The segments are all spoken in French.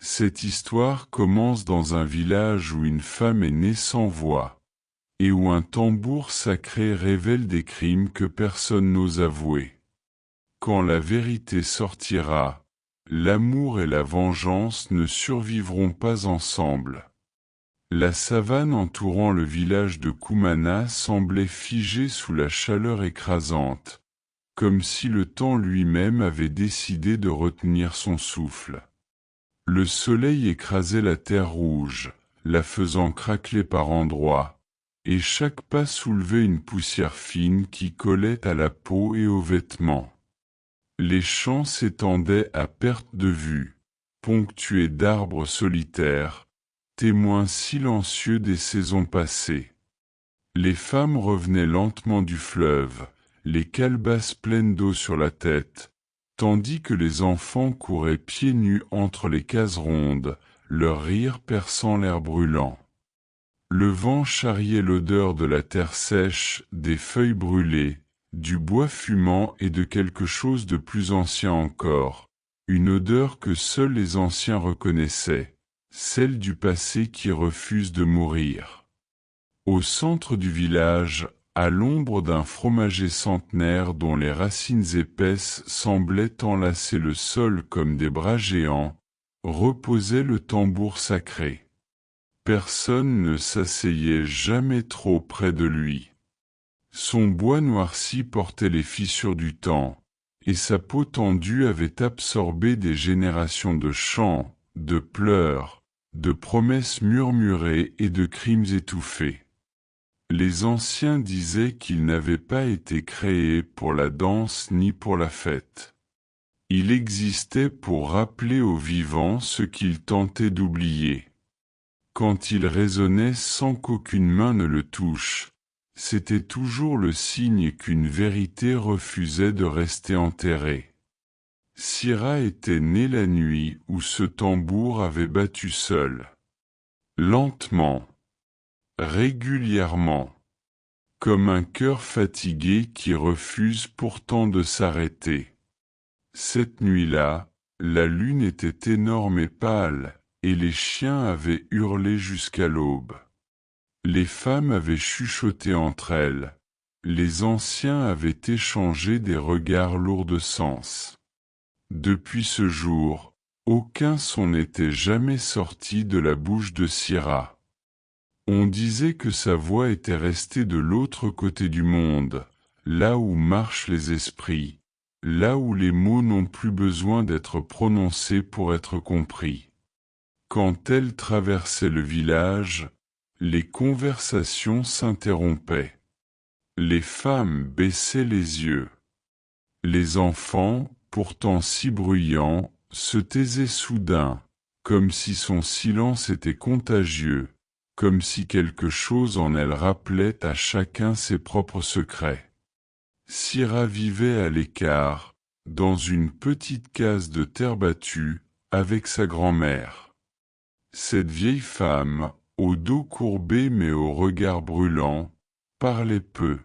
Cette histoire commence dans un village où une femme est née sans voix, et où un tambour sacré révèle des crimes que personne n'ose avouer. Quand la vérité sortira, l'amour et la vengeance ne survivront pas ensemble. La savane entourant le village de Kumana semblait figée sous la chaleur écrasante, comme si le temps lui-même avait décidé de retenir son souffle. Le soleil écrasait la terre rouge, la faisant craquer par endroits, et chaque pas soulevait une poussière fine qui collait à la peau et aux vêtements. Les champs s'étendaient à perte de vue, ponctués d'arbres solitaires, témoins silencieux des saisons passées. Les femmes revenaient lentement du fleuve, les calebasses pleines d'eau sur la tête, tandis que les enfants couraient pieds nus entre les cases rondes, leur rire perçant l'air brûlant. Le vent charriait l'odeur de la terre sèche, des feuilles brûlées, du bois fumant et de quelque chose de plus ancien encore, une odeur que seuls les anciens reconnaissaient, celle du passé qui refuse de mourir. Au centre du village, à l'ombre d'un fromager centenaire dont les racines épaisses semblaient enlacer le sol comme des bras géants, reposait le tambour sacré. Personne ne s'asseyait jamais trop près de lui. Son bois noirci portait les fissures du temps, et sa peau tendue avait absorbé des générations de chants, de pleurs, de promesses murmurées et de crimes étouffés. Les anciens disaient qu'il n'avait pas été créé pour la danse ni pour la fête. Il existait pour rappeler aux vivants ce qu'ils tentaient d'oublier. Quand il résonnait sans qu'aucune main ne le touche, c'était toujours le signe qu'une vérité refusait de rester enterrée. Syrah était née la nuit où ce tambour avait battu seul. Lentement, régulièrement, comme un cœur fatigué qui refuse pourtant de s'arrêter. Cette nuit-là, la lune était énorme et pâle, et les chiens avaient hurlé jusqu'à l'aube. Les femmes avaient chuchoté entre elles, les anciens avaient échangé des regards lourds de sens. Depuis ce jour, aucun son n'était jamais sorti de la bouche de Syrah. On disait que sa voix était restée de l'autre côté du monde, là où marchent les esprits, là où les mots n'ont plus besoin d'être prononcés pour être compris. Quand elle traversait le village, les conversations s'interrompaient. Les femmes baissaient les yeux. Les enfants, pourtant si bruyants, se taisaient soudain, comme si son silence était contagieux, comme si quelque chose en elle rappelait à chacun ses propres secrets. Syrah vivait à l'écart, dans une petite case de terre battue, avec sa grand-mère. Cette vieille femme, au dos courbé mais au regard brûlant, parlait peu.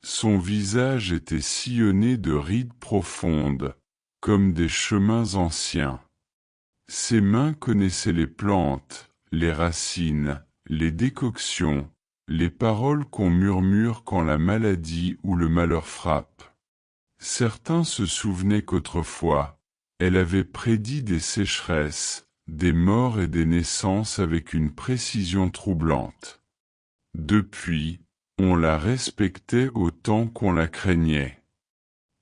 Son visage était sillonné de rides profondes, comme des chemins anciens. Ses mains connaissaient les plantes, les racines, les décoctions, les paroles qu'on murmure quand la maladie ou le malheur frappe. Certains se souvenaient qu'autrefois, elle avait prédit des sécheresses, des morts et des naissances avec une précision troublante. Depuis, on la respectait autant qu'on la craignait.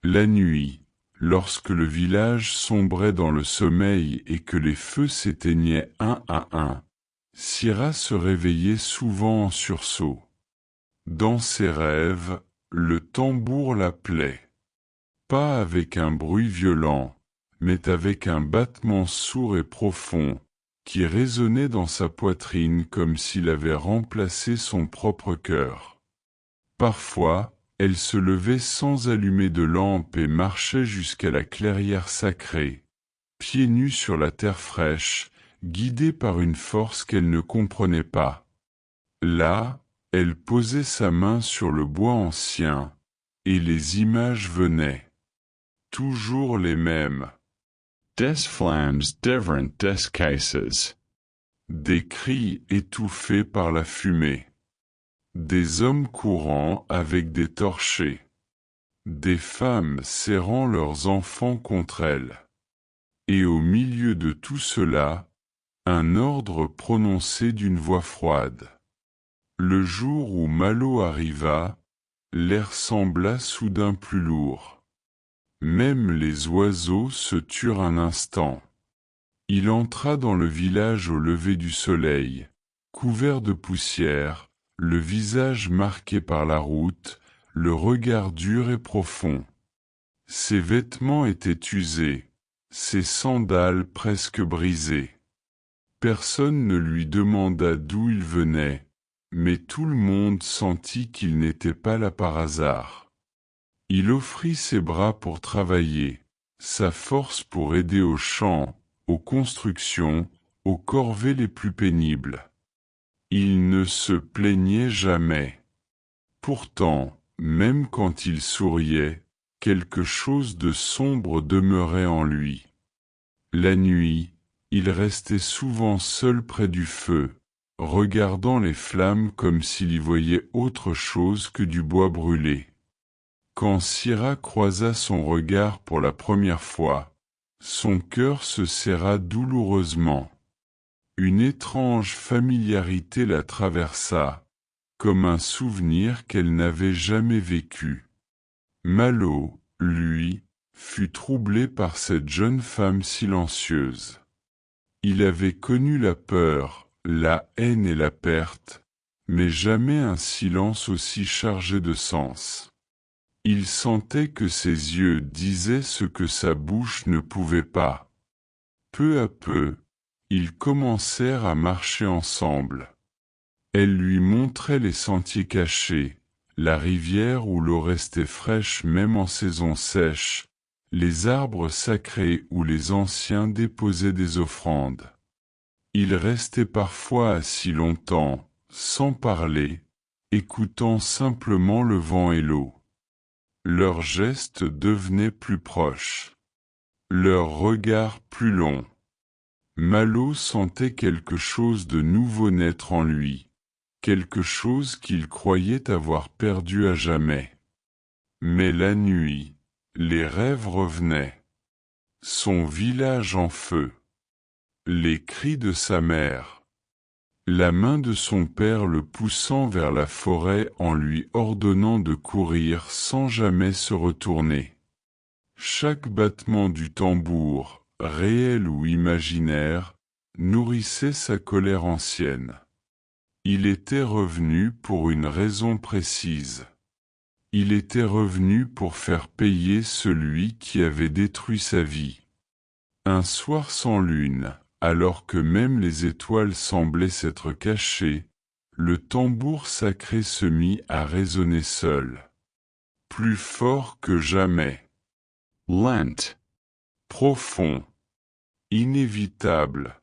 La nuit, lorsque le village sombrait dans le sommeil et que les feux s'éteignaient un à un, Syrah se réveillait souvent en sursaut. Dans ses rêves, le tambour l'appelait. Pas avec un bruit violent, mais avec un battement sourd et profond, qui résonnait dans sa poitrine comme s'il avait remplacé son propre cœur. Parfois, elle se levait sans allumer de lampe et marchait jusqu'à la clairière sacrée, pieds nus sur la terre fraîche, guidée par une force qu'elle ne comprenait pas. Là, elle posait sa main sur le bois ancien, et les images venaient. Toujours les mêmes. des flammes devant des caisses. Des cris étouffés par la fumée. Des hommes courant avec des torchets. Des femmes serrant leurs enfants contre elles. Et au milieu de tout cela, un ordre prononcé d'une voix froide. Le jour où Malo arriva, l'air sembla soudain plus lourd. Même les oiseaux se turent un instant. Il entra dans le village au lever du soleil, couvert de poussière, le visage marqué par la route, le regard dur et profond. Ses vêtements étaient usés, ses sandales presque brisées. Personne ne lui demanda d'où il venait, mais tout le monde sentit qu'il n'était pas là par hasard. Il offrit ses bras pour travailler, sa force pour aider aux champs, aux constructions, aux corvées les plus pénibles. Il ne se plaignait jamais. Pourtant, même quand il souriait, quelque chose de sombre demeurait en lui. La nuit, il restait souvent seul près du feu, regardant les flammes comme s'il y voyait autre chose que du bois brûlé. Quand Syrah croisa son regard pour la première fois, son cœur se serra douloureusement. Une étrange familiarité la traversa, comme un souvenir qu'elle n'avait jamais vécu. Malo, lui, fut troublé par cette jeune femme silencieuse. Il avait connu la peur, la haine et la perte, mais jamais un silence aussi chargé de sens. Il sentait que ses yeux disaient ce que sa bouche ne pouvait pas. Peu à peu, ils commencèrent à marcher ensemble. Elle lui montrait les sentiers cachés, la rivière où l'eau restait fraîche même en saison sèche, les arbres sacrés où les anciens déposaient des offrandes. Il restait parfois assis longtemps, sans parler, écoutant simplement le vent et l'eau. Leurs gestes devenaient plus proches, leurs regards plus longs. Malo sentait quelque chose de nouveau naître en lui, quelque chose qu'il croyait avoir perdu à jamais. Mais la nuit, les rêves revenaient. Son village en feu. Les cris de sa mère. La main de son père le poussant vers la forêt en lui ordonnant de courir sans jamais se retourner. Chaque battement du tambour, réel ou imaginaire, nourrissait sa colère ancienne. Il était revenu pour une raison précise. Il était revenu pour faire payer celui qui avait détruit sa vie. Un soir sans lune, alors que même les étoiles semblaient s'être cachées, le tambour sacré se mit à résonner seul. Plus fort que jamais. Lent. Profond. Inévitable.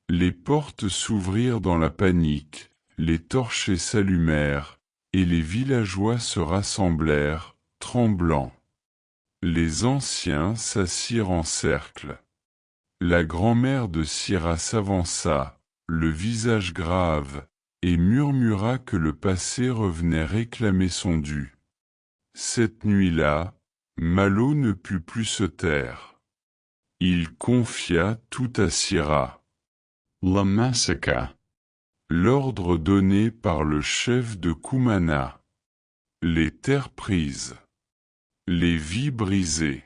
Les portes s'ouvrirent dans la panique, les torchets s'allumèrent, et les villageois se rassemblèrent, tremblants. Les anciens s'assirent en cercle. La grand-mère de Syrah s'avança, le visage grave, et murmura que le passé revenait réclamer son dû. Cette nuit-là, Malo ne put plus se taire. Il confia tout à Syrah. Le massacre. L'ordre donné par le chef de Kumana. Les terres prises. Les vies brisées.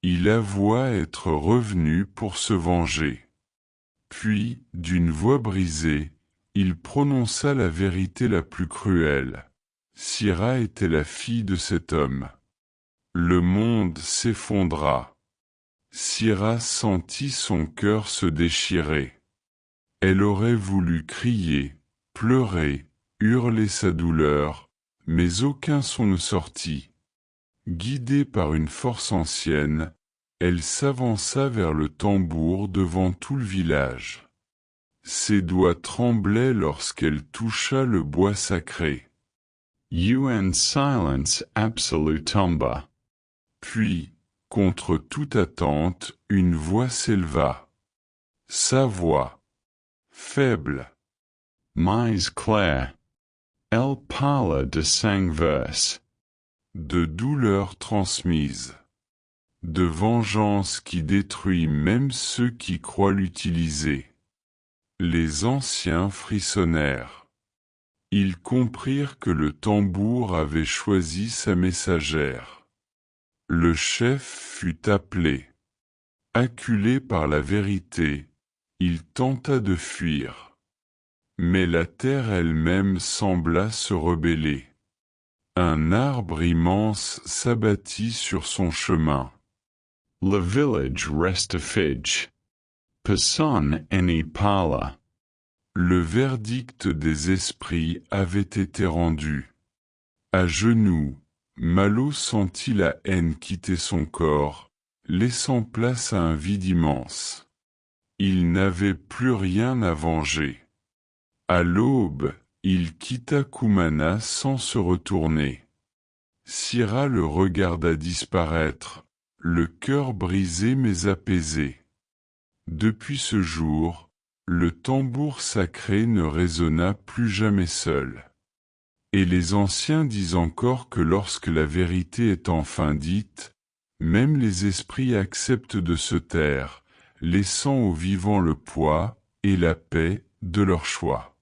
Il avoua être revenu pour se venger. Puis, d'une voix brisée, il prononça la vérité la plus cruelle. Syrah était la fille de cet homme. Le monde s'effondra. Syrah sentit son cœur se déchirer. Elle aurait voulu crier, pleurer, hurler sa douleur, mais aucun son ne sortit. Guidée par une force ancienne, elle s'avança vers le tambour devant tout le village. Ses doigts tremblaient lorsqu'elle toucha le bois sacré. Un silence absolu tomba. Puis, Contre toute attente, une voix s'éleva. Sa voix, faible, mais claire, elle parla de sang verse, de douleur transmise, de vengeance qui détruit même ceux qui croient l'utiliser. Les anciens frissonnèrent. Ils comprirent que le tambour avait choisi sa messagère. Le chef fut appelé. Acculé par la vérité, il tenta de fuir. Mais la terre elle-même sembla se rebeller. Un arbre immense s'abattit sur son chemin. le village restifige, personne n'y parla. Le verdict des esprits avait été rendu. À genoux, Malo sentit la haine quitter son corps, laissant place à un vide immense. Il n'avait plus rien à venger. À l'aube, il quitta Kumana sans se retourner. Syrah le regarda disparaître, le cœur brisé mais apaisé. Depuis ce jour, le tambour sacré ne résonna plus jamais seul. Et les anciens disent encore que lorsque la vérité est enfin dite, même les esprits acceptent de se taire, laissant aux vivants le poids et la paix de leur choix.